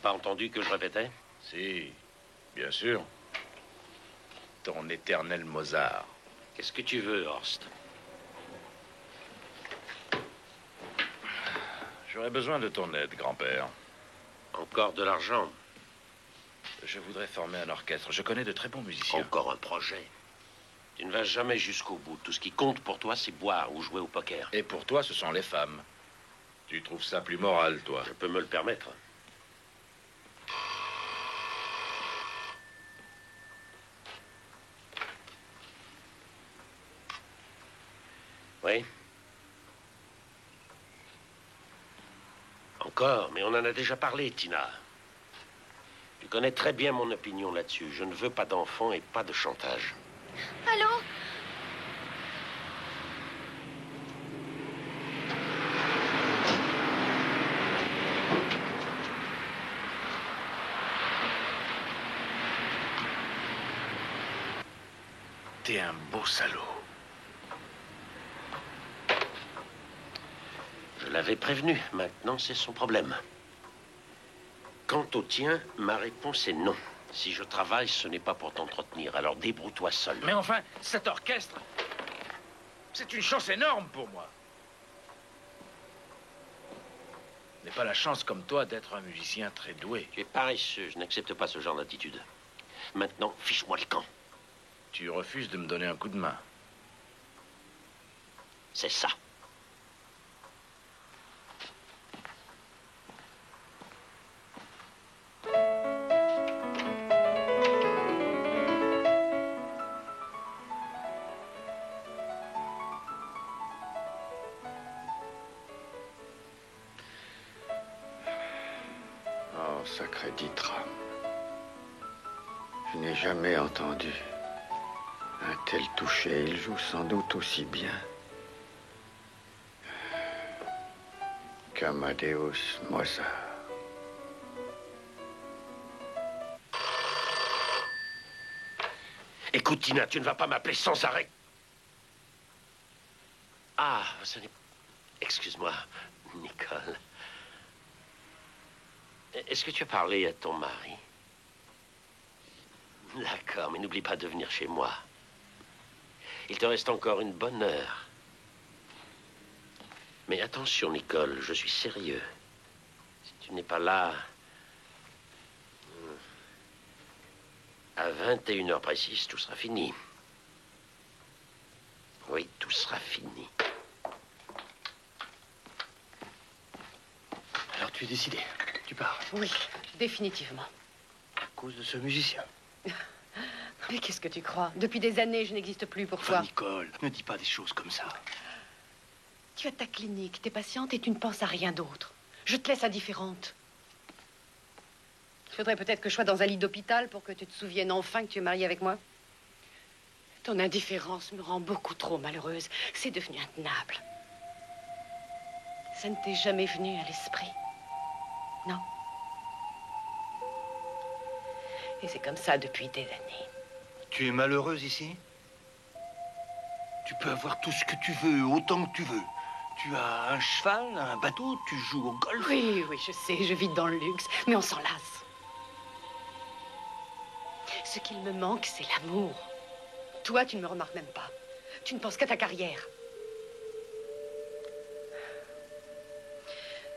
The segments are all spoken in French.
pas entendu que je répétais? Si, bien sûr. Ton éternel Mozart. Qu'est-ce que tu veux, Horst? J'aurais besoin de ton aide, grand-père. Encore de l'argent? Je voudrais former un orchestre. Je connais de très bons musiciens. Encore un projet. Tu ne vas jamais jusqu'au bout. Tout ce qui compte pour toi, c'est boire ou jouer au poker. Et pour toi, ce sont les femmes. Tu trouves ça plus moral, toi? Je peux me le permettre. Oui. Encore, mais on en a déjà parlé, Tina. Tu connais très bien mon opinion là-dessus. Je ne veux pas d'enfants et pas de chantage. Allô? T'es un beau salaud. Je l'avais prévenu. Maintenant, c'est son problème. Quant au tien, ma réponse est non. Si je travaille, ce n'est pas pour t'entretenir. Alors débrouille-toi seul. Mais enfin, cet orchestre, c'est une chance énorme pour moi. Je n'ai pas la chance, comme toi, d'être un musicien très doué. Tu es paresseux. Je n'accepte pas ce genre d'attitude. Maintenant, fiche-moi le camp. Tu refuses de me donner un coup de main. C'est ça. Oh, sacré Ditra. Je n'ai jamais entendu un tel toucher. Il joue sans doute aussi bien qu'Amadeus Mozart. Écoute, Tina, tu ne vas pas m'appeler sans arrêt. Ah, ce n'est... Excuse-moi, Nicole. Est-ce que tu as parlé à ton mari? D'accord, mais n'oublie pas de venir chez moi. Il te reste encore une bonne heure. Mais attention, Nicole, je suis sérieux. Si tu n'es pas là... à 21h précise, tout sera fini. Oui, tout sera fini. Alors tu es décidé, tu pars. Oui, définitivement. À cause de ce musicien. Mais qu'est-ce que tu crois? Depuis des années, je n'existe plus pour Enfin, toi. Nicole, ne dis pas des choses comme ça. Tu as ta clinique, t'es patiente et tu ne penses à rien d'autre. Je te laisse indifférente. Il faudrait peut-être que je sois dans un lit d'hôpital pour que tu te souviennes enfin que tu es mariée avec moi. Ton indifférence me rend beaucoup trop malheureuse. C'est devenu intenable. Ça ne t'est jamais venu à l'esprit? Non? Et c'est comme ça depuis des années. Tu es malheureuse ici? Tu peux avoir tout ce que tu veux, autant que tu veux. Tu as un cheval, un bateau, tu joues au golf. Oui, oui, je sais, je vis dans le luxe, mais on s'en lasse. Ce qu'il me manque, c'est l'amour. Toi, tu ne me remarques même pas. Tu ne penses qu'à ta carrière.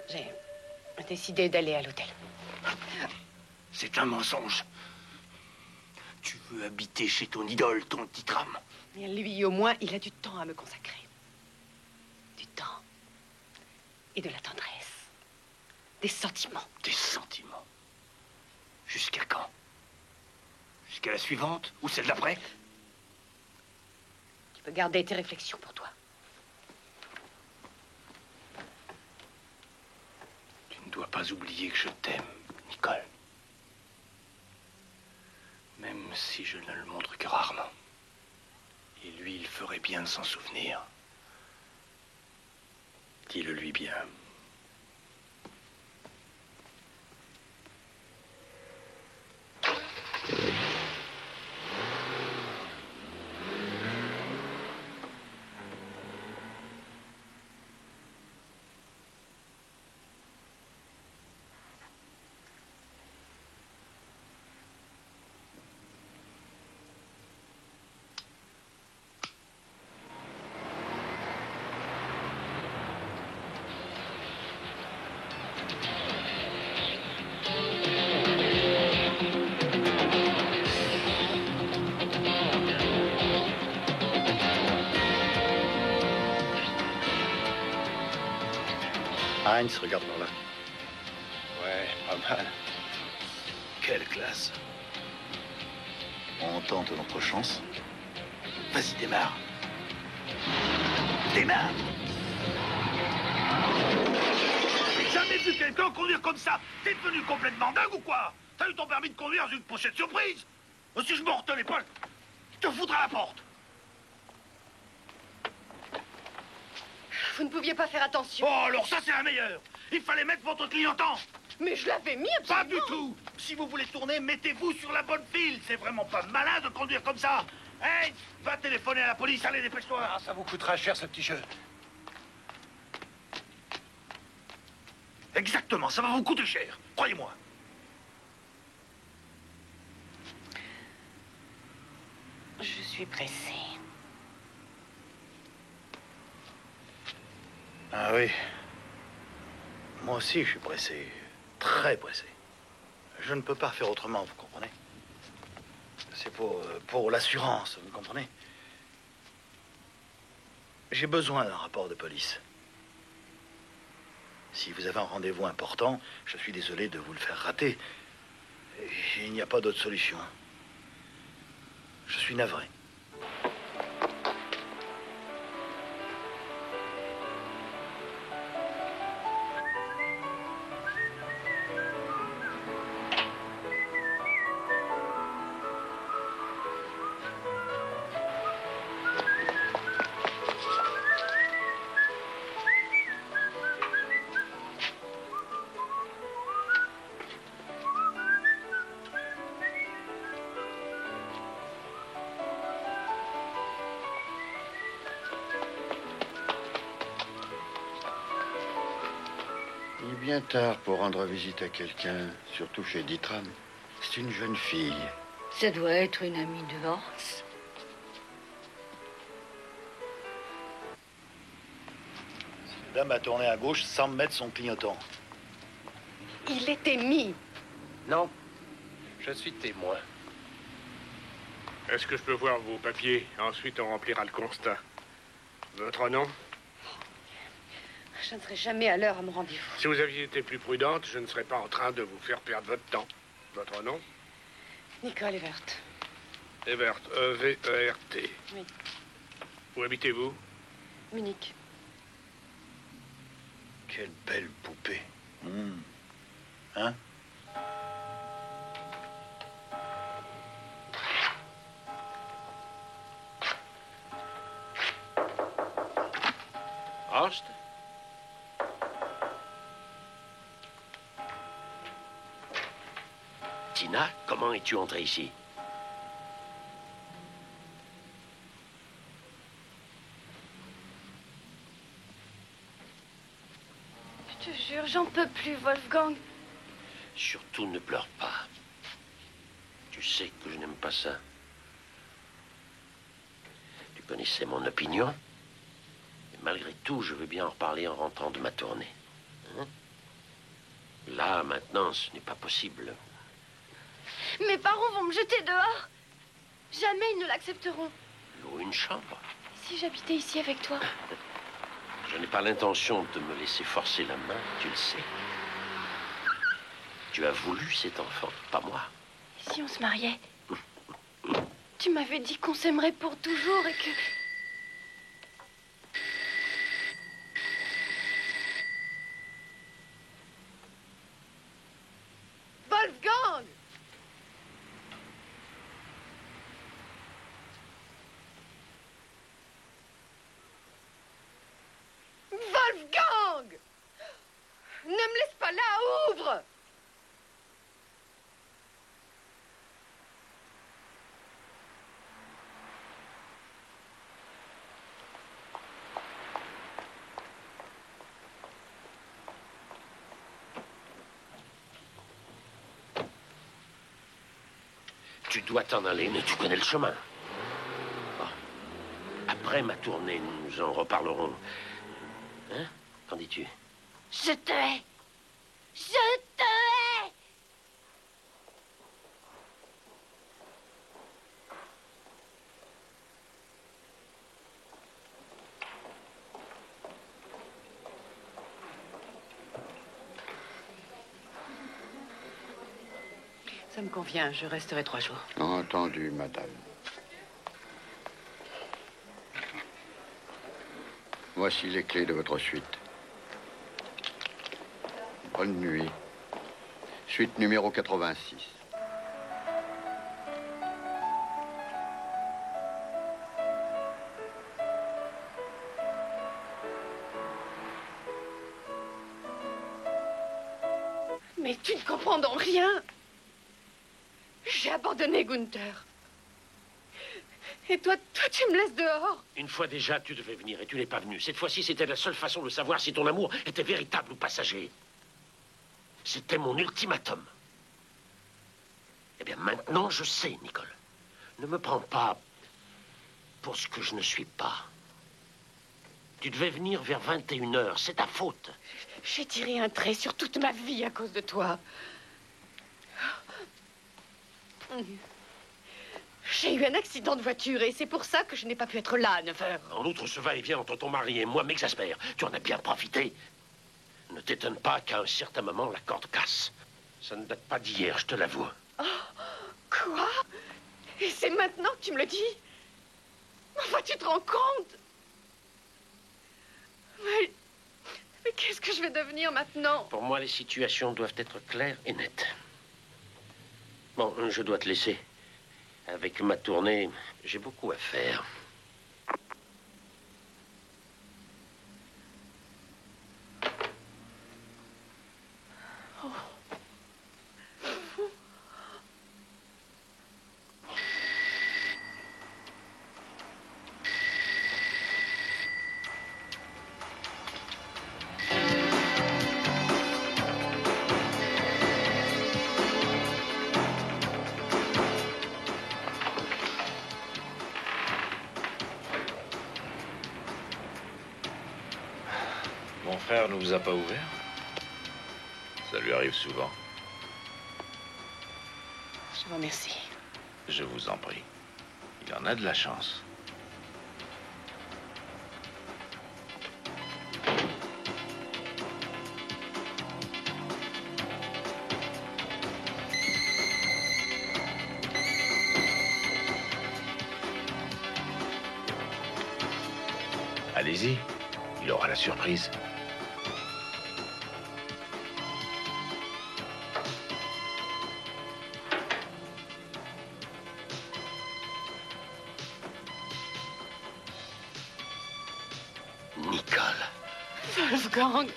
J'ai décidé d'aller à l'hôtel. C'est un mensonge. Tu veux habiter chez ton idole, ton Titram. Et lui, au moins, il a du temps à me consacrer. Du temps. Et de la tendresse. Des sentiments. Des sentiments. Jusqu'à quand? Jusqu'à la suivante? Ou celle d'après? Tu peux garder tes réflexions pour toi. Tu ne dois pas oublier que je t'aime, Nicole. Même si je ne le montre que rarement. Et lui, il ferait bien de s'en souvenir. Dis-le lui bien. Heinz, regarde par là. Ouais, pas mal. Quelle classe. On tente notre chance. Vas-y, démarre. Démarre. J'ai jamais vu quelqu'un conduire comme ça. T'es devenu complètement dingue ou quoi? T'as eu ton permis de conduire dans une pochette surprise. Si je me retenais pas, je te foutrais à la porte. Vous ne pouviez pas faire attention. Oh, alors ça, c'est un meilleur. Il fallait mettre votre clignotant. Mais je l'avais mis Pas absolument. du tout. Si vous voulez tourner, mettez-vous sur la bonne file. C'est vraiment pas malin de conduire comme ça. Hey, va téléphoner à la police. Allez, dépêche-toi. Ah, ça vous coûtera cher, ce petit jeu. Exactement, ça va vous coûter cher. Croyez-moi. Je suis pressée. Ah oui. Moi aussi, je suis pressé. Très pressé. Je ne peux pas faire autrement, vous comprenez? C'est pour l'assurance, vous comprenez? J'ai besoin d'un rapport de police. Si vous avez un rendez-vous important, je suis désolé de vous le faire rater. Il n'y a pas d'autre solution. Je suis navré. Il est bien tard pour rendre visite à quelqu'un, surtout chez Ditram. C'est une jeune fille. Ça doit être une amie de Hans. Cette dame a tourné à gauche sans mettre son clignotant. Il était mis. Non, je suis témoin. Est-ce que je peux voir vos papiers? Ensuite, on remplira le constat. Votre nom? Je ne serai jamais à l'heure à mon rendez-vous. Si vous aviez été plus prudente, je ne serais pas en train de vous faire perdre votre temps. Votre nom? Nicole Evert. Evert, E-V-E-R-T. Oui. Où habitez-vous? Munich. Quelle belle poupée. Hein? Horst? Tina, comment es-tu entrée ici? Je te jure, j'en peux plus, Wolfgang. Surtout ne pleure pas. Tu sais que je n'aime pas ça. Tu connaissais mon opinion. Et malgré tout, je veux bien en reparler en rentrant de ma tournée. Hein? Là, maintenant, ce n'est pas possible. Mes parents vont me jeter dehors. Jamais ils ne l'accepteront. Loue une chambre. Si j'habitais ici avec toi. Je n'ai pas l'intention de me laisser forcer la main, tu le sais. Tu as voulu cet enfant, pas moi. Et si on se mariait? Tu m'avais dit qu'on s'aimerait pour toujours et que... Wolfgang! Wolfgang! Ne me laisse pas là, ouvre! Tu dois t'en aller, mais tu connais le chemin. Bon. Après ma tournée, nous en reparlerons. Hein? Qu'en dis-tu? Je te hais. Je te hais. Ça me convient, je resterai 3 jours. Entendu, madame. Voici les clés de votre suite. Bonne nuit. Suite numéro 86. Mais tu ne comprends donc rien. J'ai abandonné Gunther. Et toi, tu me laisses dehors. Une fois déjà, tu devais venir et tu n'es pas venu. Cette fois-ci, c'était la seule façon de savoir si ton amour était véritable ou passager. C'était mon ultimatum. Eh bien, maintenant, je sais, Nicole. Ne me prends pas pour ce que je ne suis pas. Tu devais venir vers 21h. C'est ta faute. J'ai tiré un trait sur toute ma vie à cause de toi. J'ai eu un accident de voiture et c'est pour ça que je n'ai pas pu être là à 9h. En outre, ce va-et-vient entre ton mari et moi m'exaspère. Tu en as bien profité. Ne t'étonne pas qu'à un certain moment, la corde casse. Ça ne date pas d'hier, je te l'avoue. Oh, quoi? Et c'est maintenant que tu me le dis? Enfin, tu te rends compte? Mais qu'est-ce que je vais devenir maintenant? Pour moi, les situations doivent être claires et nettes. Bon, je dois te laisser. Avec ma tournée, j'ai beaucoup à faire. Mon frère ne vous a pas ouvert? Ça lui arrive souvent. Je vous remercie. Je vous en prie. Il en a de la chance. Allez-y, il aura la surprise. Nicole. Wolfgang.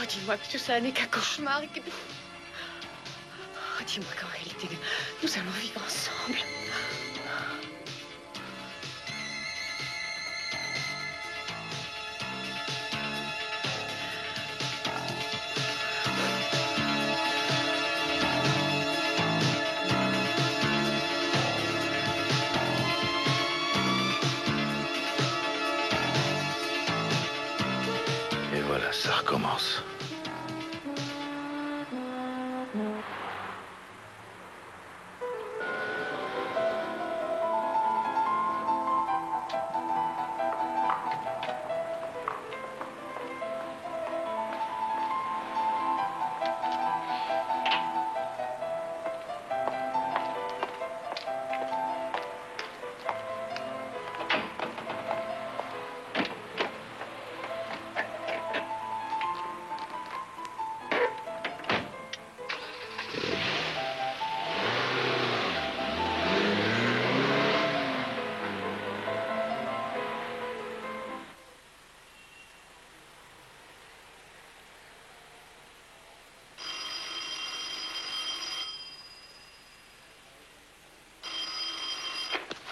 Oh, dis-moi que tout ça n'est qu'un cauchemar et que... Oh, dis-moi qu'en réalité, nous allons vivre ensemble. Et voilà, ça recommence.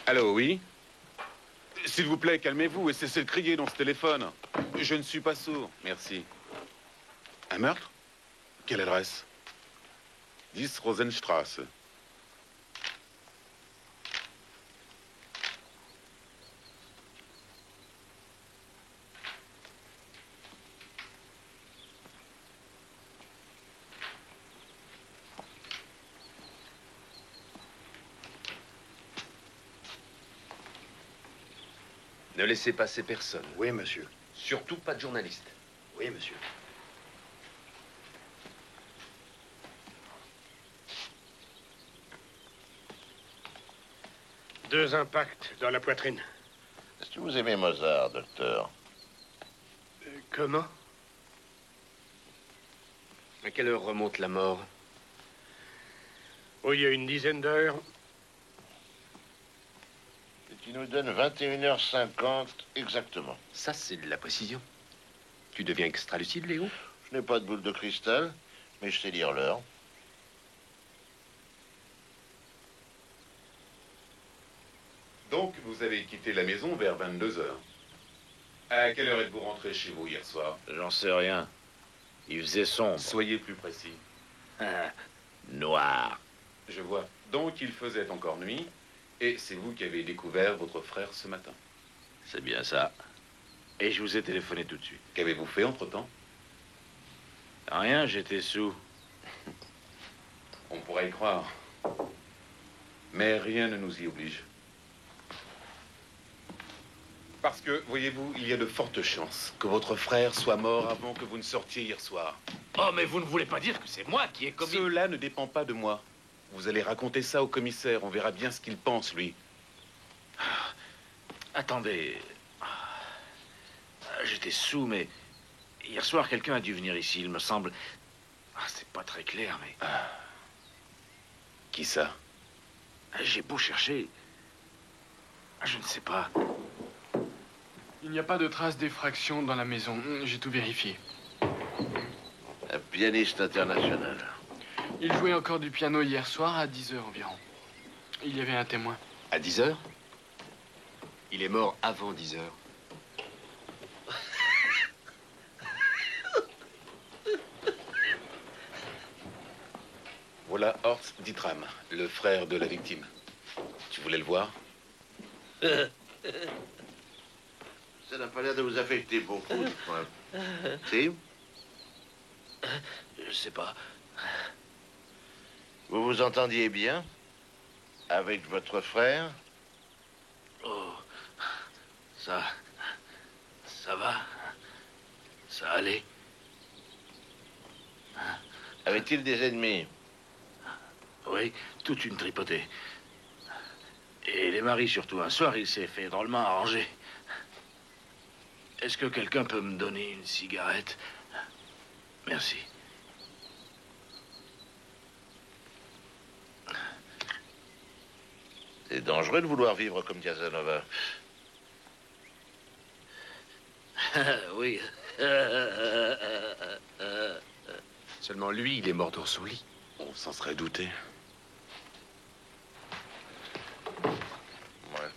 Allô, oui? S'il vous plaît, calmez-vous et cessez de crier dans ce téléphone. Je ne suis pas sourd, merci. Un meurtre? Quelle adresse? 10 Rosenstrasse. Ne laissez passer personne. Oui, monsieur. Surtout pas de journalistes. Oui, monsieur. 2 impacts dans la poitrine. Est-ce que vous aimez Mozart, docteur? Comment? À quelle heure remonte la mort? Oh, il y a une dizaine d'heures. Et qui nous donne 21h50 exactement. Ça, c'est de la précision. Tu deviens extra-lucide, Léo? Je n'ai pas de boule de cristal, mais je sais lire l'heure. Donc, vous avez quitté la maison vers 22 heures. À quelle heure êtes-vous rentré chez vous hier soir? J'en sais rien. Il faisait sombre. Soyez plus précis. Noir. Je vois. Donc, il faisait encore nuit, et c'est vous qui avez découvert votre frère ce matin. C'est bien ça. Et je vous ai téléphoné tout de suite. Qu'avez-vous fait entre-temps? Rien, j'étais sous. On pourrait y croire. Mais rien ne nous y oblige. Parce que, voyez-vous, il y a de fortes chances que votre frère soit mort avant que vous ne sortiez hier soir. Oh, mais vous ne voulez pas dire que c'est moi qui ai commis... Cela ne dépend pas de moi. Vous allez raconter ça au commissaire. On verra bien ce qu'il pense, lui. Attendez. J'étais sous, mais hier soir, quelqu'un a dû venir ici, il me semble. C'est pas très clair, mais... Qui ça? J'ai beau chercher. Je ne sais pas. Il n'y a pas de traces d'effraction dans la maison. J'ai tout vérifié. Un pianiste international. Il jouait encore du piano hier soir à 10 heures environ. Il y avait un témoin. À 10 heures? Il est mort avant 10 heures. Voilà Horst Dietram, le frère de la victime. Tu voulais le voir? Ça n'a pas l'air de vous affecter beaucoup, je crois. Si? Je sais pas. Vous vous entendiez bien avec votre frère? Oh, ça va. Ça allait. Avait-il des ennemis? Oui, toute une tripotée. Et les maris surtout. Un soir, il s'est fait drôlement arranger. Est-ce que quelqu'un peut me donner une cigarette? Merci. C'est dangereux de vouloir vivre comme Casanova. Oui. Seulement lui, il est mort dans son lit. On s'en serait douté. Ouais.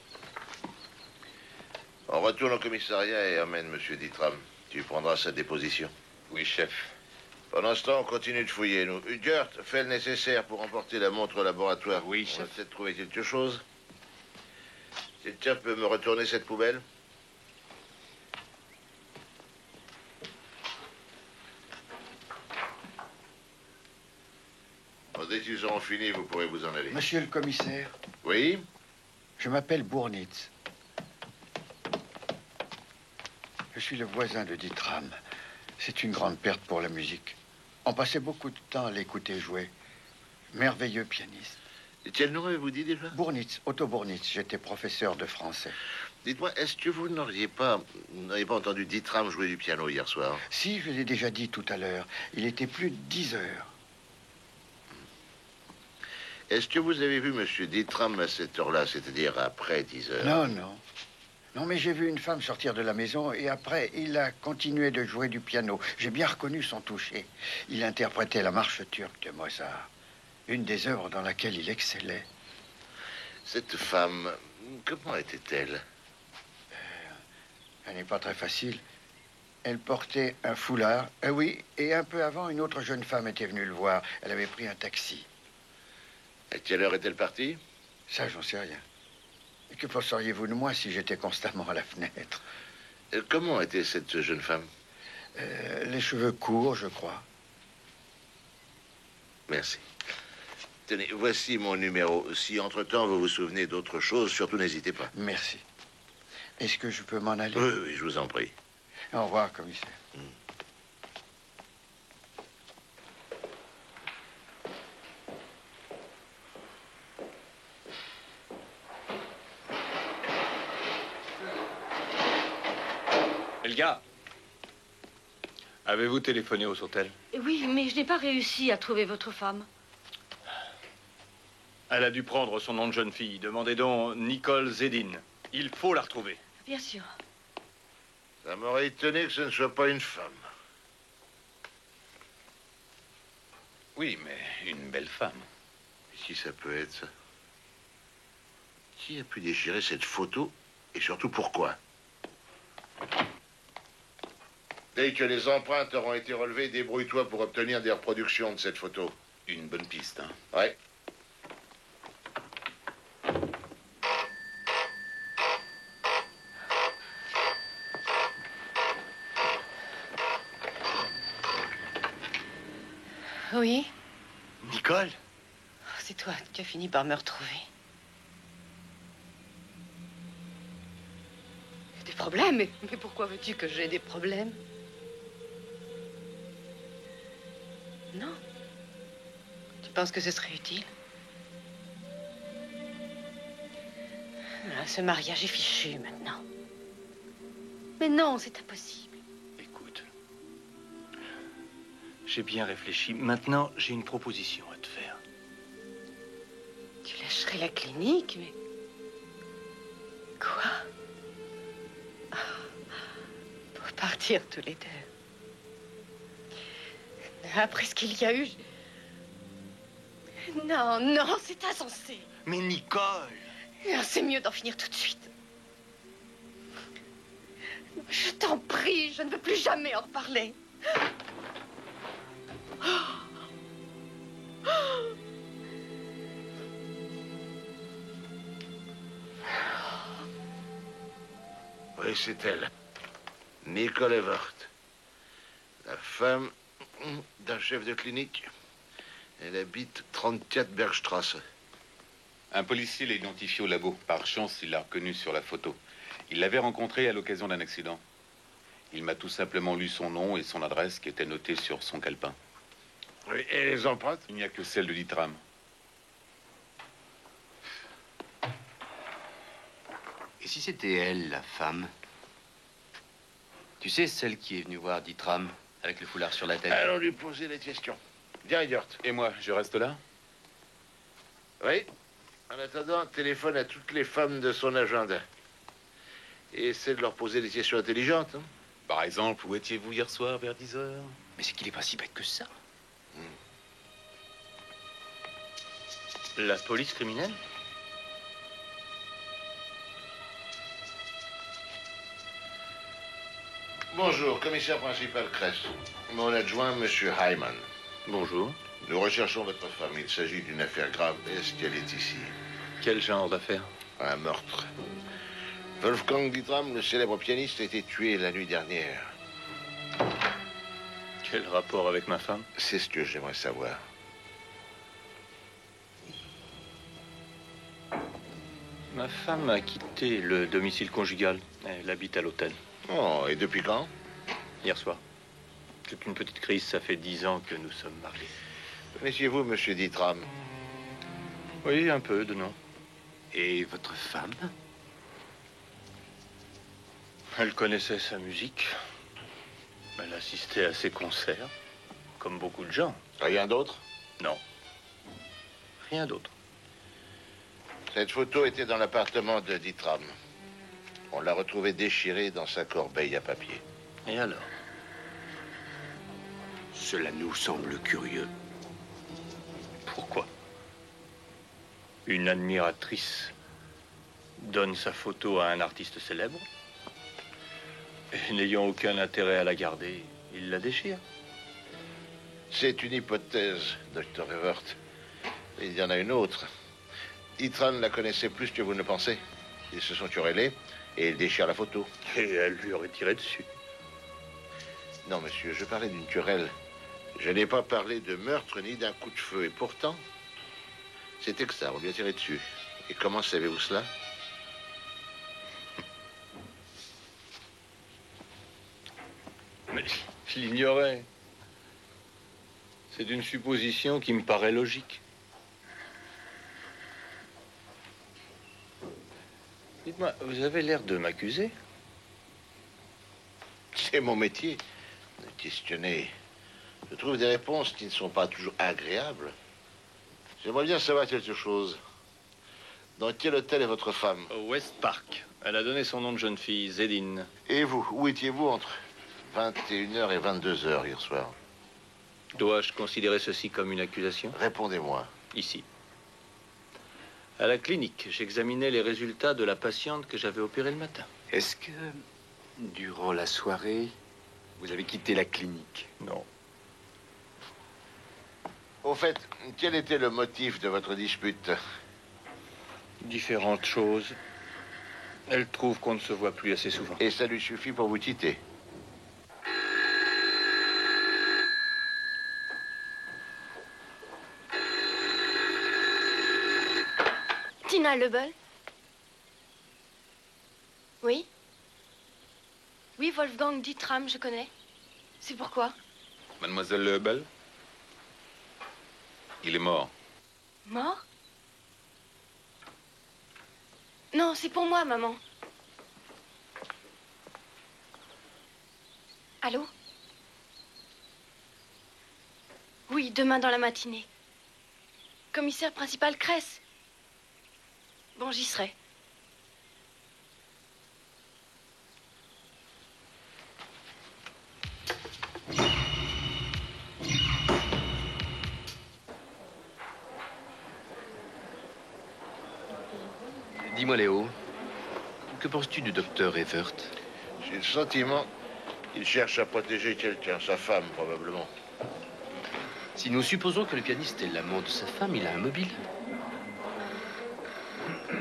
On retourne au commissariat et emmène M. Dietram. Tu prendras sa déposition. Oui, chef. Pendant ce temps, on continue de fouiller, nous. Gert, fais le nécessaire pour emporter la montre au laboratoire. Oui, On chef. va peut-être trouver quelque chose. Quelqu'un peut me retourner cette poubelle? Bon, dès qu'ils auront fini, vous pourrez vous en aller. Monsieur le commissaire, Oui? je m'appelle Bournitz. Je suis le voisin de Dietram. C'est une grande perte pour la musique. On passait beaucoup de temps à l'écouter jouer. Merveilleux pianiste. Et quel nom avez-vous dit déjà? Bournitz, Otto Bournitz. J'étais professeur de français. Dites-moi, est-ce que vous n'auriez pas entendu Dietram jouer du piano hier soir? Si, je l'ai déjà dit tout à l'heure. Il était plus de 10 heures. Est-ce que vous avez vu M. Dietram à cette heure-là, c'est-à-dire après 10 heures? Non, non. Non, mais j'ai vu une femme sortir de la maison et après, il a continué de jouer du piano. J'ai bien reconnu son toucher. Il interprétait la marche turque de Mozart, une des œuvres dans laquelle il excellait. Cette femme, comment était-elle? Elle n'est pas très facile. Elle portait un foulard. Oui, et un peu avant, une autre jeune femme était venue le voir. Elle avait pris un taxi. À quelle heure est-elle partie? Ça, j'en sais rien. Et que penseriez-vous de moi si j'étais constamment à la fenêtre? Comment était cette jeune femme? Les cheveux courts, je crois. Merci. Tenez, voici mon numéro. Si entre-temps vous vous souvenez d'autre chose, surtout n'hésitez pas. Merci. Est-ce que je peux m'en aller? Oui, oui, je vous en prie. Au revoir, commissaire. Elga, avez-vous téléphoné aux hôtels? Oui, mais je n'ai pas réussi à trouver votre femme. Elle a dû prendre son nom de jeune fille. Demandez donc Nicole Zedin. Il faut la retrouver. Bien sûr. Ça m'aurait étonné que ce ne soit pas une femme. Oui, mais une belle femme. Qui ça peut être, ça? Qui a pu déchirer cette photo? Et surtout, pourquoi? Dès que les empreintes auront été relevées, débrouille-toi pour obtenir des reproductions de cette photo. Une bonne piste, hein? Ouais. Oui? Nicole? Oh, c'est toi, tu as fini par me retrouver. Des problèmes? Mais pourquoi veux-tu que j'ai des problèmes? Non. Tu penses que ce serait utile? Ah, ce mariage est fichu maintenant. Mais non, c'est impossible. Écoute, j'ai bien réfléchi. Maintenant, j'ai une proposition à te faire. Tu lâcherais la clinique, mais... Quoi? Pour partir tous les deux. Après ce qu'il y a eu... Non, non, c'est insensé. Mais Nicole! Non, c'est mieux d'en finir tout de suite. Je t'en prie, je ne veux plus jamais en reparler. Oui, c'est elle. Nicole Evert. La femme d'un chef de clinique. Elle habite 34 Bergstrasse. Un policier l'a identifié au labo. Par chance, il l'a reconnu sur la photo. Il l'avait rencontré à l'occasion d'un accident. Il m'a tout simplement lu son nom et son adresse qui étaient notées sur son calepin. Oui, et les empreintes? Il n'y a que celle de Ditram. Et si c'était elle, la femme? Tu sais, celle qui est venue voir Ditram avec le foulard sur la tête? Allons lui poser des questions. Viens, Idiot. Et moi, je reste là? Oui. En attendant, téléphone à toutes les femmes de son agenda. Et essaie de leur poser des questions intelligentes. Hein. Par exemple, où étiez-vous hier soir vers 10 h? Mais c'est qu'il est pas si bête que ça. La police criminelle? Bonjour, commissaire principal Kress. Mon adjoint, monsieur Hyman. Bonjour. Nous recherchons votre femme. Il s'agit d'une affaire grave. Est-ce qu'elle est ici? Quel genre d'affaire? Un meurtre. Wolfgang Ditram, le célèbre pianiste, a été tué la nuit dernière. Quel rapport avec ma femme? C'est ce que j'aimerais savoir. Ma femme a quitté le domicile conjugal. Elle habite à l'hôtel. Oh, et depuis quand? Hier soir. C'est une petite crise, ça fait 10 ans que nous sommes mariés. Connaissiez-vous monsieur Ditram? Oui, un peu de nom. Et votre femme? Elle connaissait sa musique. Elle assistait à ses concerts, comme beaucoup de gens. Rien d'autre? Non. Rien d'autre. Cette photo était dans l'appartement de Ditram. On l'a retrouvée déchirée dans sa corbeille à papier. Et alors? Cela nous semble curieux. Pourquoi? Une admiratrice donne sa photo à un artiste célèbre et n'ayant aucun intérêt à la garder, il la déchire. C'est une hypothèse, Dr. Evert. Il y en a une autre. Ditram la connaissait plus que vous ne le pensez. Ils se sont querellés et il déchire la photo. Et elle lui aurait tiré dessus. Non, monsieur, je parlais d'une querelle. Je n'ai pas parlé de meurtre ni d'un coup de feu. Et pourtant, c'était que ça, on lui a tiré dessus. Et comment savez-vous cela? Mais je l'ignorais. C'est une supposition qui me paraît logique. Dites-moi, vous avez l'air de m'accuser? C'est mon métier de questionner. Je trouve des réponses qui ne sont pas toujours agréables. J'aimerais bien savoir quelque chose. Dans quel hôtel est votre femme? Au West Park. Elle a donné son nom de jeune fille, Zéline. Et vous, où étiez-vous entre 21h et 22h hier soir? Dois-je considérer ceci comme une accusation? Répondez-moi. Ici. À la clinique, j'examinais les résultats de la patiente que j'avais opérée le matin. Est-ce que, durant la soirée, vous avez quitté la clinique? Non. Au fait, quel était le motif de votre dispute? Différentes choses. Elle trouve qu'on ne se voit plus assez souvent. Et ça lui suffit pour vous quitter? Tina Lebel? Oui? Oui, Wolfgang Dietram, je connais. C'est pourquoi? Mademoiselle Lebel? Il est mort. Mort? Non, c'est pour moi, maman. Allô? Oui, demain dans la matinée. Commissaire principal Kress. Bon, j'y serai. Dis-moi, Léo, que penses-tu du docteur Evert? J'ai le sentiment qu'il cherche à protéger quelqu'un, sa femme probablement. Si nous supposons que le pianiste est l'amant de sa femme, il a un mobile.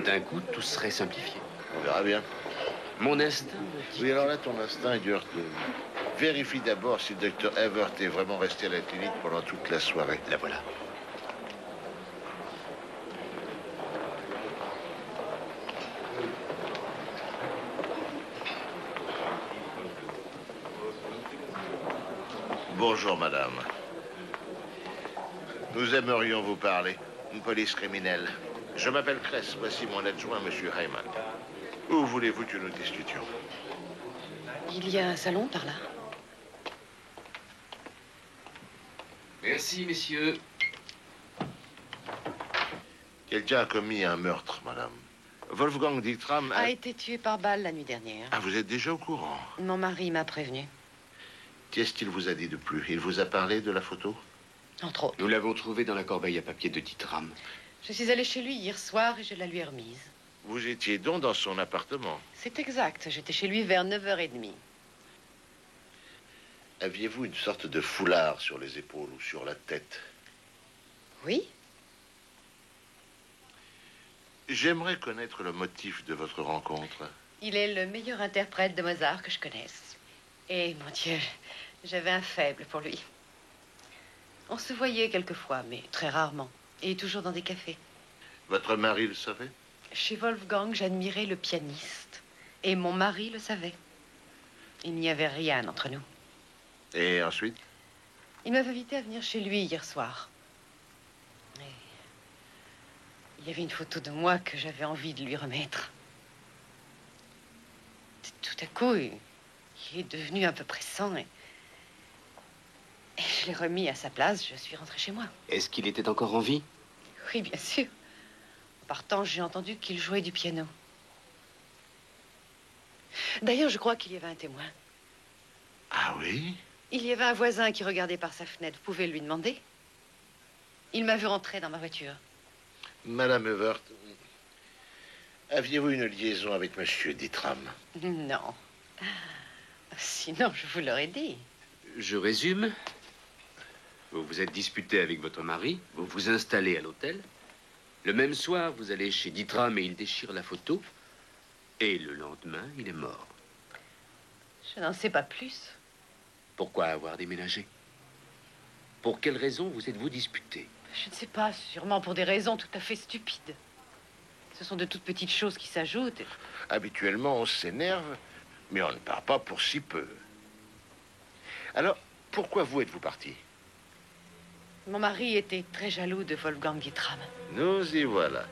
D'un coup, tout serait simplifié. On verra bien. Mon instinct... Oui, alors là, ton instinct est dur. Vérifie d'abord si le docteur Evert est vraiment resté à la clinique pendant toute la soirée. La voilà. Bonjour, madame. Nous aimerions vous parler. Une police criminelle. Je m'appelle Kress. Voici mon adjoint, monsieur Heimann. Où voulez-vous que nous discutions? Il y a un salon par là. Merci, messieurs. Quelqu'un a commis un meurtre, madame. Wolfgang Dietram A été tué par balle la nuit dernière. Ah, vous êtes déjà au courant? Mon mari m'a prévenu. Qu'est-ce qu'il vous a dit de plus? Il vous a parlé de la photo? Entre autres. Nous l'avons trouvé dans la corbeille à papier de Dietram. Je suis allée chez lui hier soir et je la lui ai remise. Vous étiez donc dans son appartement? C'est exact. J'étais chez lui vers 9h30. Aviez-vous une sorte de foulard sur les épaules ou sur la tête? Oui. J'aimerais connaître le motif de votre rencontre. Il est le meilleur interprète de Mozart que je connaisse. Et, mon Dieu, j'avais un faible pour lui. On se voyait quelquefois, mais très rarement. Et toujours dans des cafés. Votre mari le savait? Chez Wolfgang, j'admirais le pianiste. Et mon mari le savait. Il n'y avait rien entre nous. Et ensuite? Il m'avait invité à venir chez lui hier soir. Et il y avait une photo de moi que j'avais envie de lui remettre. Tout à coup, il est devenu un peu pressant et je l'ai remis à sa place. Je suis rentrée chez moi. Est-ce qu'il était encore en vie? Oui, bien sûr. En partant, j'ai entendu qu'il jouait du piano. D'ailleurs, je crois qu'il y avait un témoin. Ah oui? Il y avait un voisin qui regardait par sa fenêtre. Vous pouvez lui demander. Il m'a vu rentrer dans ma voiture. Madame Evert, aviez-vous une liaison avec monsieur Dietram? Non. Sinon, je vous l'aurais dit. Je résume. Vous vous êtes disputé avec votre mari, vous vous installez à l'hôtel. Le même soir, vous allez chez Dietram et il déchire la photo. Et le lendemain, il est mort. Je n'en sais pas plus. Pourquoi avoir déménagé? Pour quelle raison vous êtes-vous disputé? Je ne sais pas, sûrement pour des raisons tout à fait stupides. Ce sont de toutes petites choses qui s'ajoutent. Habituellement, on s'énerve, mais on ne part pas pour si peu. Alors, pourquoi vous êtes-vous parti? Mon mari était très jaloux de Wolfgang Dietram. Nous y voilà.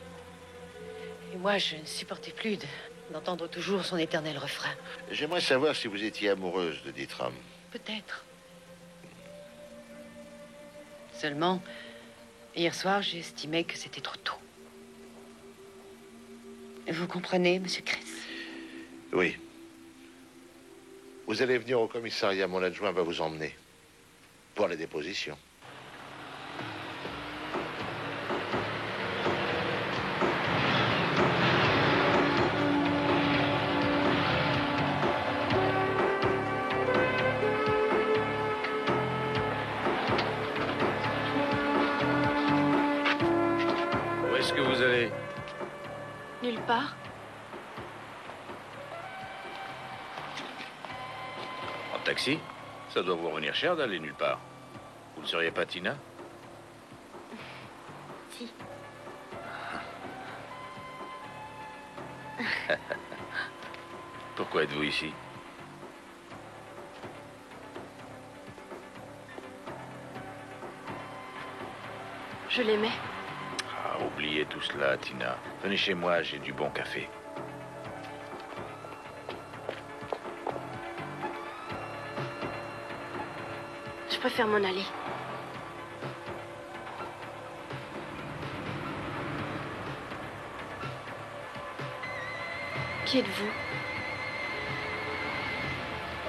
Et moi, je ne supportais plus de d'entendre toujours son éternel refrain. J'aimerais savoir si vous étiez amoureuse de Ditram. Peut-être. Seulement, hier soir, j'ai estimé que c'était trop tôt. Vous comprenez, monsieur Kress? Oui. Vous allez venir au commissariat, mon adjoint va vous emmener. Pour la déposition. Où est-ce que vous allez? Nulle part. En taxi? Ça doit vous revenir cher d'aller nulle part. Vous ne seriez pas Tina? Si. Pourquoi êtes-vous ici? Je l'aimais. Ah, oubliez tout cela, Tina. Venez chez moi, j'ai du bon café. Je préfère m'en aller. Qui êtes-vous?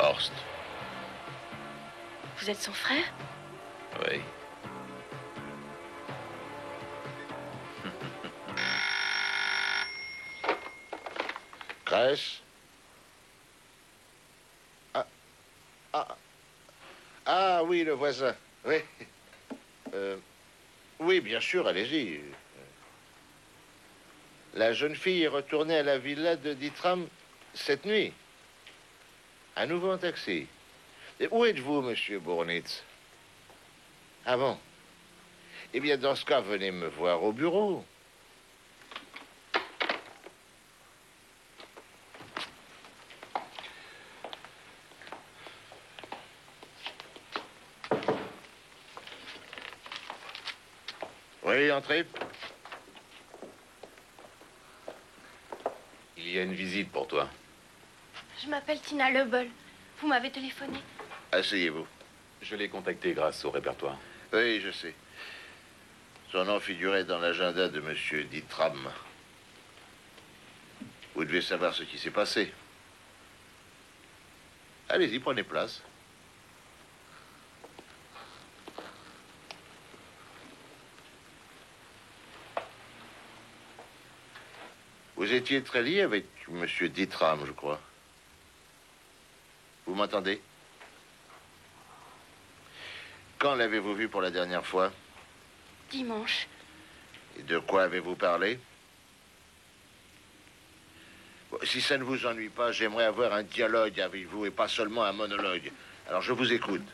Horst. Vous êtes son frère? Oui. Kress? Ah oui, le voisin. Oui. Oui, bien sûr, allez-y. La jeune fille est retournée à la villa de Ditram cette nuit. À nouveau en taxi. Et où êtes-vous, monsieur Bornitz? Ah bon? Eh bien, dans ce cas, venez me voir au bureau. Oui, entrez. Il y a une visite pour toi. Je m'appelle Tina Lebel. Vous m'avez téléphoné. Asseyez-vous. Je l'ai contacté grâce au répertoire. Oui, je sais. Son nom figurait dans l'agenda de monsieur Ditram. Vous devez savoir ce qui s'est passé. Allez-y, prenez place. Vous étiez très lié avec monsieur Ditram, je crois. Vous m'entendez? Quand l'avez-vous vu pour la dernière fois? Dimanche. Et de quoi avez-vous parlé? Bon, si ça ne vous ennuie pas, j'aimerais avoir un dialogue avec vous et pas seulement un monologue. Alors je vous écoute.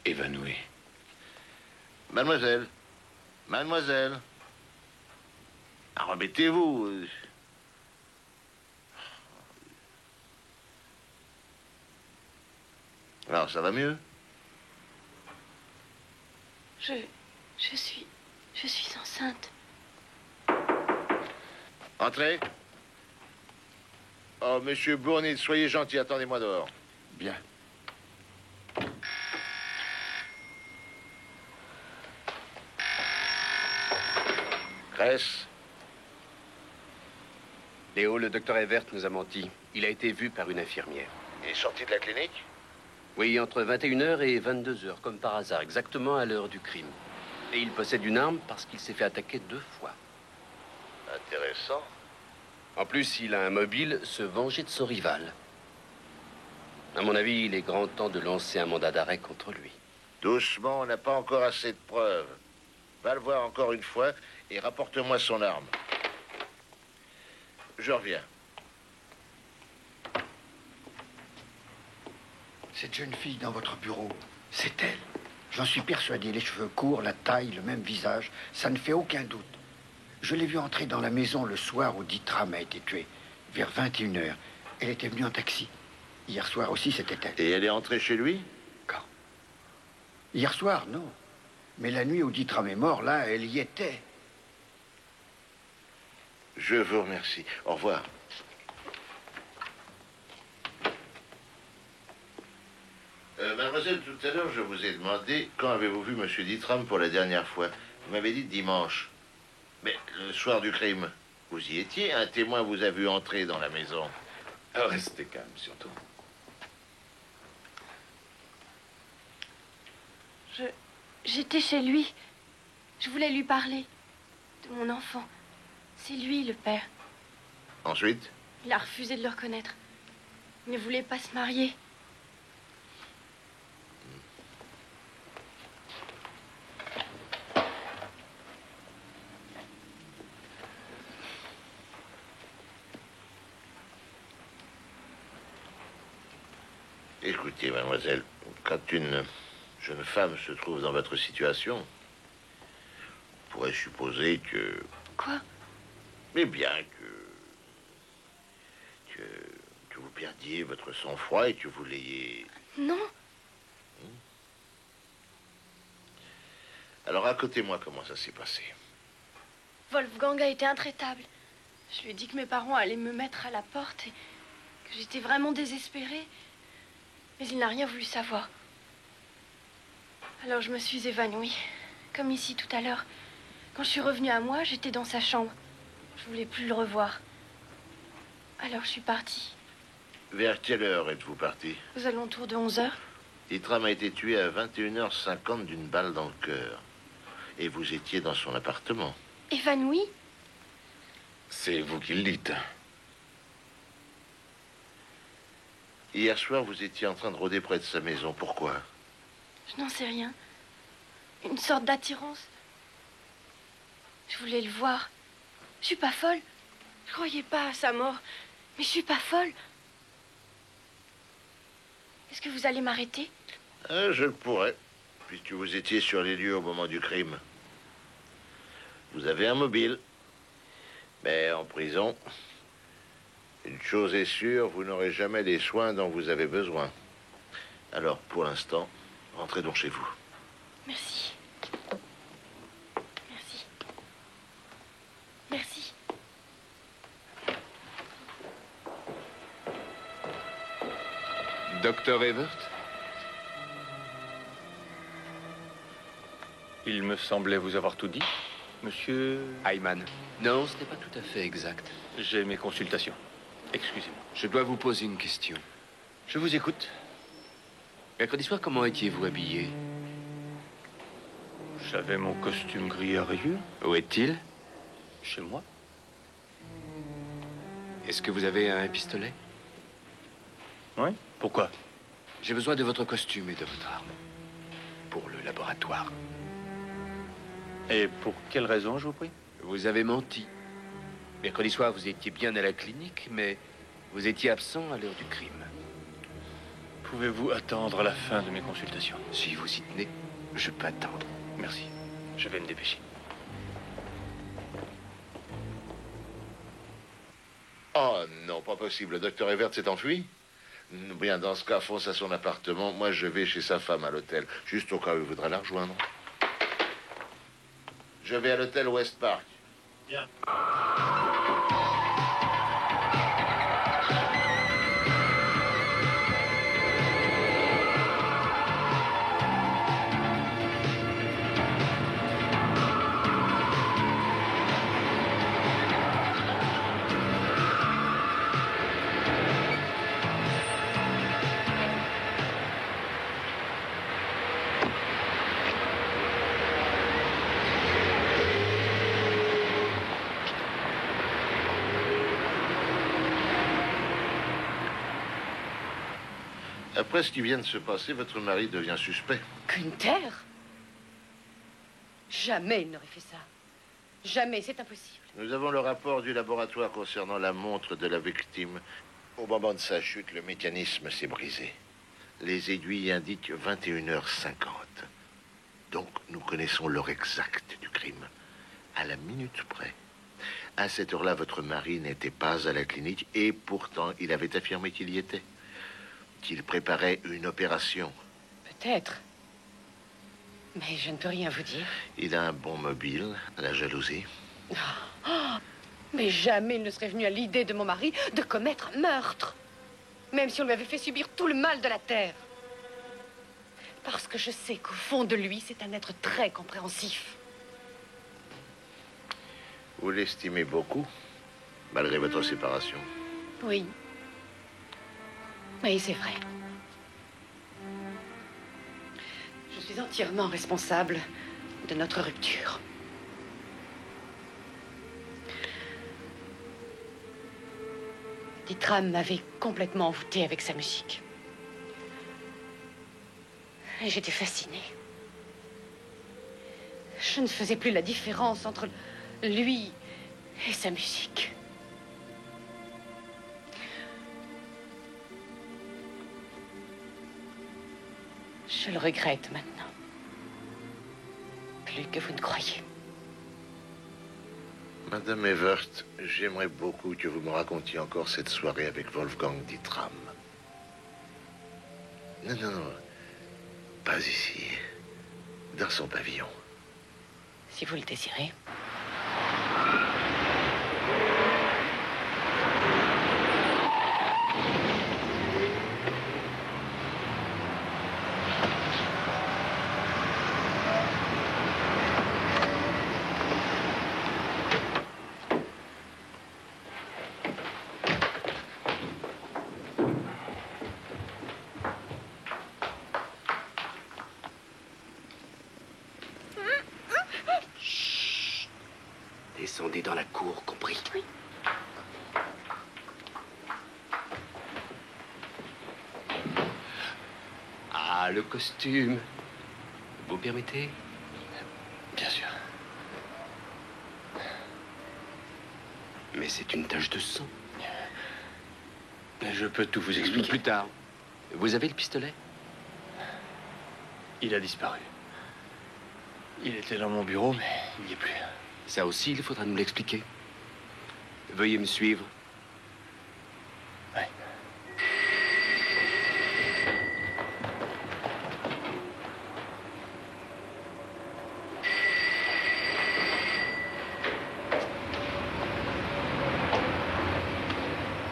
Évanoui. Mademoiselle. Mademoiselle. Ah, remettez-vous. Alors, ça va mieux? Je suis enceinte. Entrez. Oh, monsieur Bournit, soyez gentil, attendez-moi dehors. Bien. Kress. Léo, le docteur Evert nous a menti. Il a été vu par une infirmière. Il est sorti de la clinique? Oui, entre 21h et 22h, comme par hasard, exactement à l'heure du crime. Et il possède une arme parce qu'il s'est fait attaquer 2 fois. Intéressant. En plus, il a un mobile, se venger de son rival. À mon avis, il est grand temps de lancer un mandat d'arrêt contre lui. Doucement, on n'a pas encore assez de preuves. Va le voir encore une fois et rapporte-moi son arme. Je reviens. Cette jeune fille dans votre bureau, c'est elle. J'en suis persuadé. Les cheveux courts, la taille, le même visage, ça ne fait aucun doute. Je l'ai vue entrer dans la maison le soir où Ditram a été tué, vers 21h. Elle était venue en taxi. Hier soir aussi, c'était elle. Et elle est entrée chez lui? Quand? Hier soir, non. Mais la nuit où Ditram est mort, là, elle y était. Je vous remercie. Au revoir. Mademoiselle, tout à l'heure, je vous ai demandé quand avez-vous vu Monsieur Ditram pour la dernière fois. Vous m'avez dit dimanche. Mais le soir du crime, vous y étiez. Un témoin vous a vu entrer dans la maison. Restez calme, surtout. J'étais chez lui. Je voulais lui parler de mon enfant. C'est lui, le père. Ensuite? Il a refusé de le reconnaître. Il ne voulait pas se marier. Écoutez, mademoiselle, quand une jeune femme se trouve dans votre situation, on pourrait supposer que... Quoi? Mais bien que vous perdiez votre sang-froid et que vous l'ayez... Non. Alors, racontez-moi comment ça s'est passé. Wolfgang a été intraitable. Je lui ai dit que mes parents allaient me mettre à la porte et que j'étais vraiment désespérée. Mais il n'a rien voulu savoir. Alors je me suis évanouie, comme ici tout à l'heure. Quand je suis revenue à moi, j'étais dans sa chambre. Je voulais plus le revoir. Alors je suis partie. Vers quelle heure êtes-vous parti? Aux alentours de 11 heures. Ditram a été tué à 21h50 d'une balle dans le cœur. Et vous étiez dans son appartement. Évanouie? C'est vous qui le dites. Hier soir, vous étiez en train de rôder près de sa maison. Pourquoi? Je n'en sais rien. Une sorte d'attirance. Je voulais le voir. Je suis pas folle. Je croyais pas à sa mort. Mais je suis pas folle. Est-ce que vous allez m'arrêter? Je le pourrais, puisque vous étiez sur les lieux au moment du crime. Vous avez un mobile. Mais en prison, une chose est sûre, vous n'aurez jamais les soins dont vous avez besoin. Alors, pour l'instant, rentrez donc chez vous. Merci. Merci. Merci. Docteur Evert? Il me semblait vous avoir tout dit, monsieur... Ayman. Non, ce n'est pas tout à fait exact. J'ai mes consultations. Excusez-moi. Je dois vous poser une question. Je vous écoute. Mercredi soir, comment étiez-vous habillé? J'avais mon costume gris à rayures. Où est-il? Chez moi. Est-ce que vous avez un pistolet? Oui. Pourquoi? J'ai besoin de votre costume et de votre arme. Pour le laboratoire. Et pour quelle raison, je vous prie? Vous avez menti. Mercredi soir, vous étiez bien à la clinique, mais vous étiez absent à l'heure du crime. Pouvez-vous attendre la fin de mes consultations? Si vous y tenez, je peux attendre. Merci. Je vais me dépêcher. Oh non, pas possible. Le docteur Evert s'est enfui? Bien, dans ce cas, fonce à son appartement. Moi, je vais chez sa femme à l'hôtel, juste au cas où il voudra la rejoindre. Je vais à l'hôtel West Park. Bien. Après ce qui vient de se passer, votre mari devient suspect. Günther? Jamais il n'aurait fait ça. Jamais, c'est impossible. Nous avons le rapport du laboratoire concernant la montre de la victime. Au moment de sa chute, le mécanisme s'est brisé. Les aiguilles indiquent 21h50. Donc, nous connaissons l'heure exacte du crime. À la minute près. À cette heure-là, votre mari n'était pas à la clinique et pourtant, il avait affirmé qu'il y était. Qu'il préparait une opération. Peut-être. Mais je ne peux rien vous dire. Il a un bon mobile, la jalousie. Oh, mais jamais il ne serait venu à l'idée de mon mari de commettre un meurtre. Même si on lui avait fait subir tout le mal de la terre. Parce que je sais qu'au fond de lui, c'est un être très compréhensif. Vous l'estimez beaucoup, malgré votre séparation. Oui. Oui, c'est vrai. Je suis entièrement responsable de notre rupture. Ditram m'avait complètement envoûtée avec sa musique. Et j'étais fascinée. Je ne faisais plus la différence entre lui et sa musique. Je le regrette maintenant. Plus que vous ne croyez. Madame Evert, j'aimerais beaucoup que vous me racontiez encore cette soirée avec Wolfgang Ditram. Non, non, non. Pas ici. Dans son pavillon. Si vous le désirez. Descendez dans la cour, compris? Oui. Ah, le costume. Vous permettez? Bien sûr. Mais c'est une tache de sang. Je peux tout vous expliquer. Plus tard. Vous avez le pistolet? Il a disparu. Il était dans mon bureau, mais il n'y est plus. Ça aussi, il faudra nous l'expliquer. Veuillez me suivre. Oui.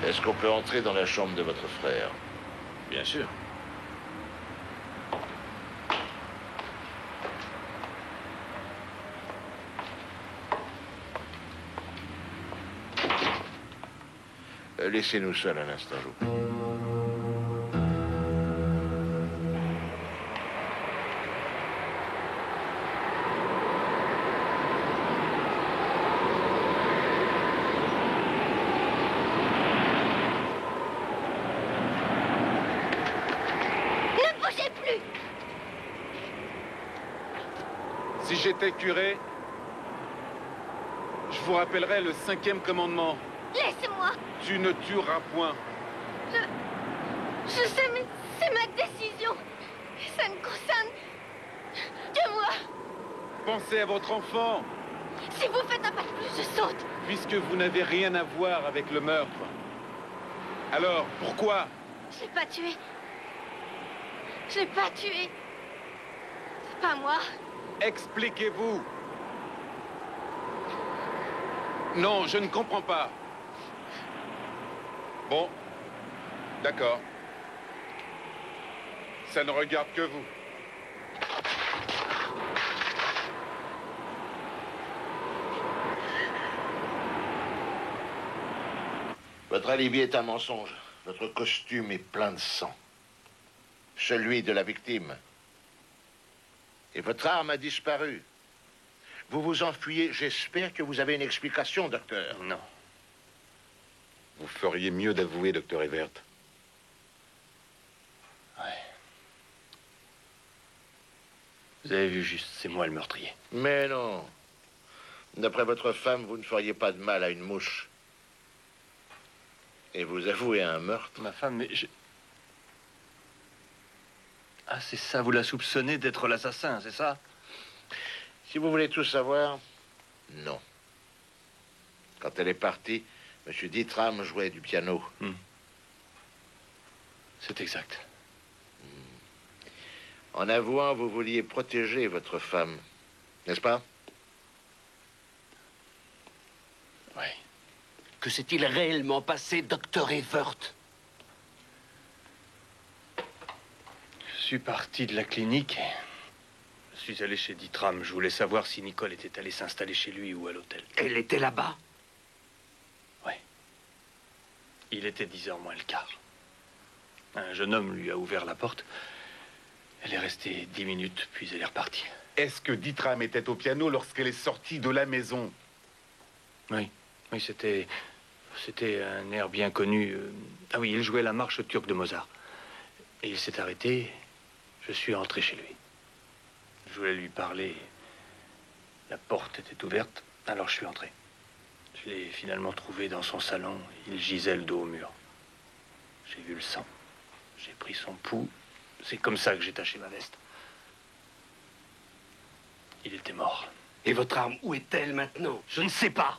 Est-ce qu'on peut entrer dans la chambre de votre frère? Bien sûr. Laissez-nous seuls un instant, je vous prie. Ne bougez plus! Si j'étais curé, je vous rappellerais le 5e commandement. Laissez-moi! Tu ne tueras point. Je sais, mais c'est ma décision. Ça ne concerne que moi. Pensez à votre enfant, Si vous faites un pas de plus, je saute. puisque vous n'avez rien à voir avec le meurtre. Alors, pourquoi? Je l'ai pas tué. Je l'ai pas tué. C'est pas moi. Expliquez-vous. Non, je ne comprends pas. Bon, d'accord. Ça ne regarde que vous. Votre alibi est un mensonge. Votre costume est plein de sang. Celui de la victime. Et votre arme a disparu. Vous vous enfuyez. J'espère que vous avez une explication, docteur. Non. Vous feriez mieux d'avouer, docteur Evert. Ouais. Vous avez vu juste, c'est moi le meurtrier. Mais non. D'après votre femme, vous ne feriez pas de mal à une mouche. Et vous avouez un meurtre. Ma femme, mais je... Ah, c'est ça, vous la soupçonnez d'être l'assassin, c'est ça? Si vous voulez tout savoir, non. Quand elle est partie, M. Ditram jouait du piano. C'est exact. En avouant, vous vouliez protéger votre femme, n'est-ce pas? Oui. Que s'est-il réellement passé, docteur Evert? Je suis parti de la clinique et je suis allé chez Ditram. Je voulais savoir si Nicole était allée s'installer chez lui ou à l'hôtel. Elle était là-bas? Oui. Il était 10h moins le quart. Un jeune homme lui a ouvert la porte. Elle est restée 10 minutes, puis elle est repartie. Est-ce que Ditram était au piano lorsqu'elle est sortie de la maison? Oui. Oui, c'était un air bien connu. Ah oui, il jouait la marche turque de Mozart. Et il s'est arrêté. Je suis entré chez lui. Je voulais lui parler. La porte était ouverte, alors je suis entré. Je l'ai finalement trouvé dans son salon. Il gisait le dos au mur. J'ai vu le sang. J'ai pris son pouls. C'est comme ça que j'ai taché ma veste. Il était mort. Et votre arme, où est-elle maintenant? Je ne sais pas.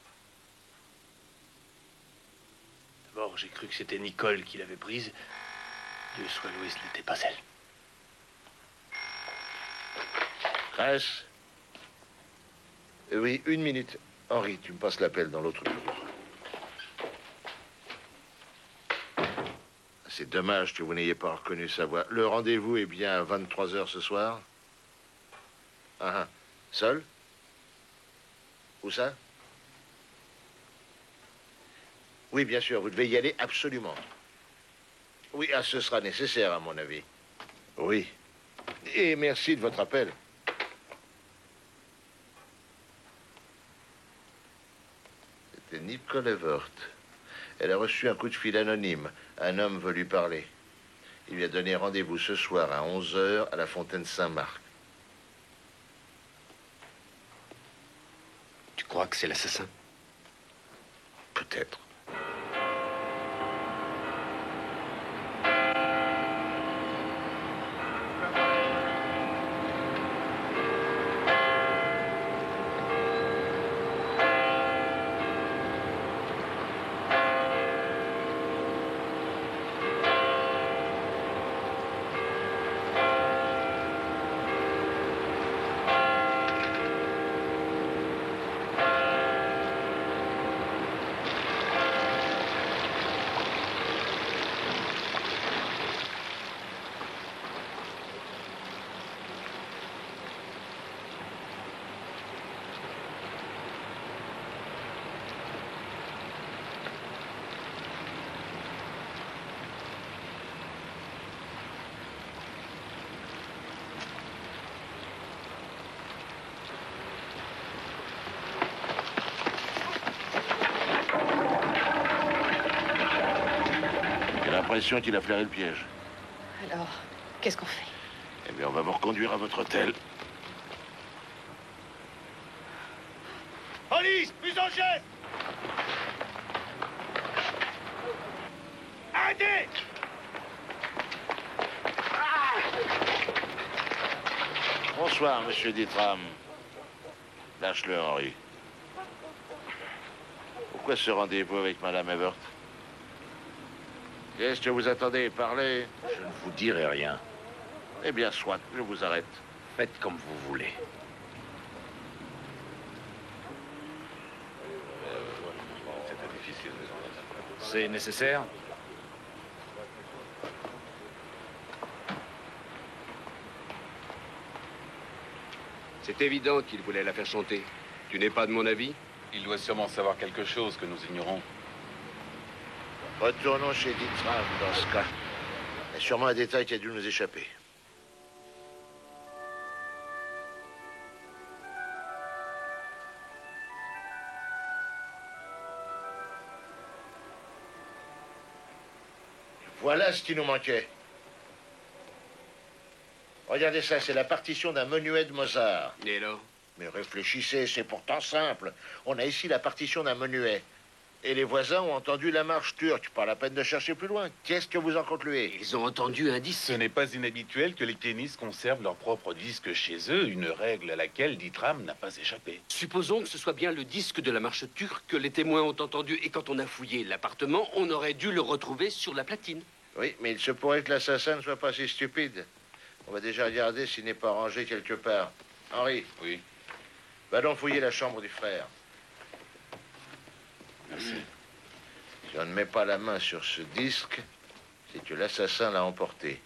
D'abord, j'ai cru que c'était Nicole qui l'avait prise. Dieu soit loué, ce n'était pas elle. Crèche. Oui, 1 minute. Henri, tu me passes l'appel dans l'autre bureau. C'est dommage que vous n'ayez pas reconnu sa voix. Le rendez-vous est bien à 23h ce soir? Ah, seul? Où ça? Oui, bien sûr, vous devez y aller absolument. Oui, ah, ce sera nécessaire, à mon avis. Oui. Et merci de votre appel. C'était Nicole Evert. Elle a reçu un coup de fil anonyme. Un homme veut lui parler. Il lui a donné rendez-vous ce soir à 11h à la Fontaine Saint-Marc. Tu crois que c'est l'assassin? Peut-être. J'ai l'impression qu'il a flairé le piège. Alors, qu'est-ce qu'on fait? Eh bien, on va vous reconduire à votre hôtel. Police, plus en chef! Arrêtez! Bonsoir, monsieur Ditram. Lâche-le, Henri. Pourquoi ce rendez-vous avec madame Evert? Qu'est-ce que vous attendez? Parlez. Je ne vous dirai rien. Eh bien, soit, je vous arrête. Faites comme vous voulez. C'est nécessaire? C'est évident qu'il voulait la faire chanter. Tu n'es pas de mon avis? Il doit sûrement savoir quelque chose que nous ignorons. Retournons chez Ditram dans ce cas. Il y a sûrement un détail qui a dû nous échapper. Voilà ce qui nous manquait. Regardez ça, c'est la partition d'un menuet de Mozart. Et alors? Mais réfléchissez, c'est pourtant simple. On a ici la partition d'un menuet. Et les voisins ont entendu la marche turque. Pas la peine de chercher plus loin. Qu'est-ce que vous en concluez? Ils ont entendu un disque. Ce n'est pas inhabituel que les pianistes conservent leur propre disque chez eux, une règle à laquelle Ditram n'a pas échappé. Supposons que ce soit bien le disque de la marche turque que les témoins ont entendu. Et quand on a fouillé l'appartement, on aurait dû le retrouver sur la platine. Oui, mais il se pourrait que l'assassin ne soit pas si stupide. On va déjà regarder s'il n'est pas rangé quelque part. Henri. Oui. Va donc fouiller la chambre du frère. Merci. Si on ne met pas la main sur ce disque, c'est que l'assassin l'a emporté.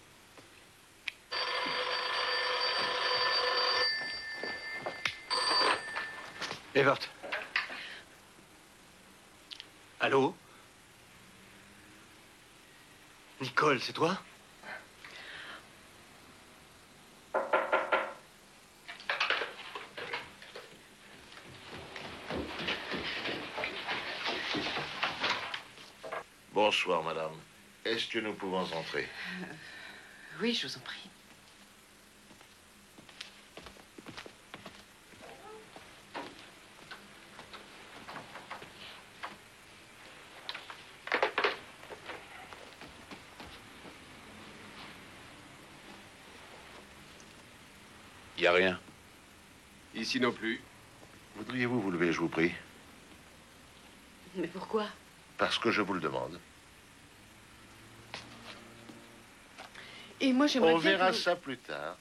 Evert. Allô? Nicole, c'est toi? Bonsoir, madame. Est-ce que nous pouvons entrer? Oui, je vous en prie. Il n'y a rien. Ici non plus. Voudriez-vous vous lever, je vous prie? Mais pourquoi? Parce que je vous le demande. Et moi, j'aimerais On bien verra que vous- ça plus tard.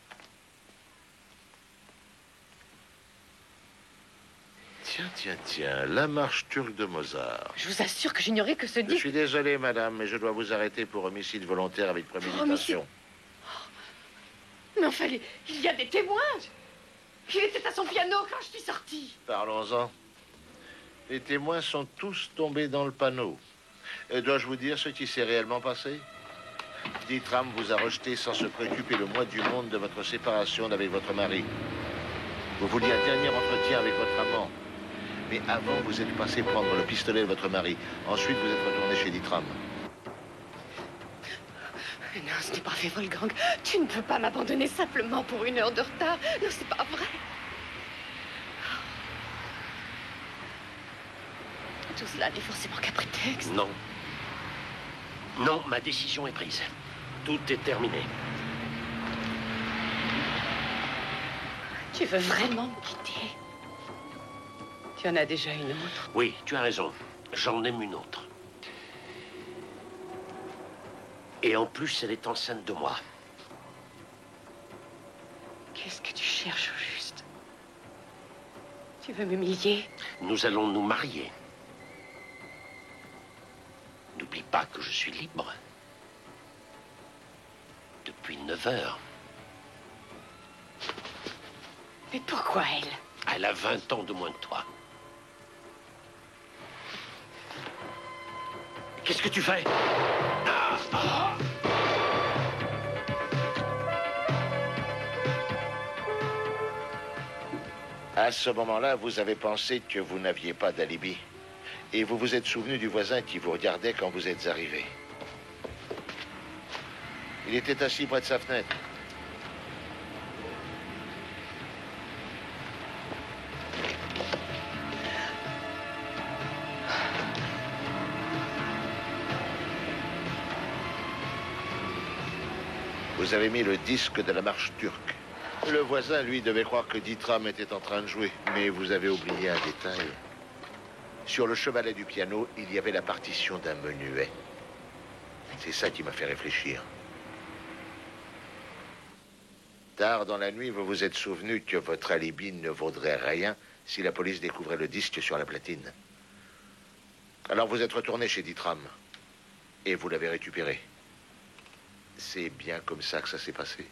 Tiens, la marche turque de Mozart. Je vous assure que j'ignorais que ce Je disque... suis désolé, madame, mais je dois vous arrêter pour homicide volontaire avec préméditation. Mais enfin, il y a des témoins. Il était à son piano quand je suis sortie. Parlons-en. Les témoins sont tous tombés dans le panneau. Dois-je vous dire ce qui s'est réellement passé? Ditram vous a rejeté sans se préoccuper le moins du monde de votre séparation d'avec votre mari. Vous vouliez un dernier entretien avec votre amant. Mais avant, vous êtes passé prendre le pistolet de votre mari. Ensuite, vous êtes retourné chez Ditram. Non, ce n'est pas vrai, Wolfgang. Tu ne peux pas m'abandonner simplement pour 1 heure de retard. Non, c'est pas vrai. Tout cela n'est forcément qu'un prétexte. Non. Non, ma décision est prise. Tout est terminé. Tu veux vraiment me quitter? Tu en as déjà une autre. Oui, tu as raison. J'en aime une autre. Et en plus, elle est enceinte de moi. Qu'est-ce que tu cherches au juste? Tu veux m'humilier? Nous allons nous marier. N'oublie pas que je suis libre. Depuis 9 heures. Mais pourquoi elle? Elle a 20 ans de moins que toi. Qu'est-ce que tu fais? À ce moment-là, vous avez pensé que vous n'aviez pas d'alibi. Et vous vous êtes souvenu du voisin qui vous regardait quand vous êtes arrivé. Il était assis près de sa fenêtre. Vous avez mis le disque de la marche turque. Le voisin, lui, devait croire que Ditram était en train de jouer. Mais vous avez oublié un détail. Sur le chevalet du piano, il y avait la partition d'un menuet. C'est ça qui m'a fait réfléchir. Tard dans la nuit, vous vous êtes souvenu que votre alibi ne vaudrait rien si la police découvrait le disque sur la platine. Alors vous êtes retourné chez Ditram. Et vous l'avez récupéré. C'est bien comme ça que ça s'est passé.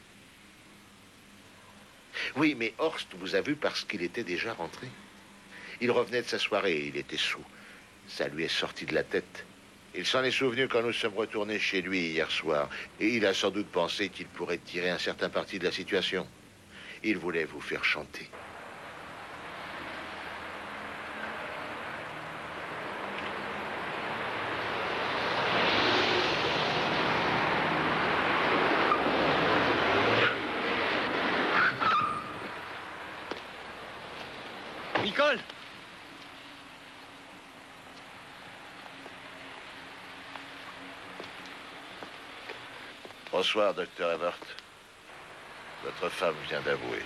Oui, mais Horst vous a vu parce qu'il était déjà rentré. Il revenait de sa soirée et il était saoul. Ça lui est sorti de la tête. Il s'en est souvenu quand nous sommes retournés chez lui hier soir. Et il a sans doute pensé qu'il pourrait tirer un certain parti de la situation. Il voulait vous faire chanter. Nicole! Bonsoir, docteur Evert. Votre femme vient d'avouer.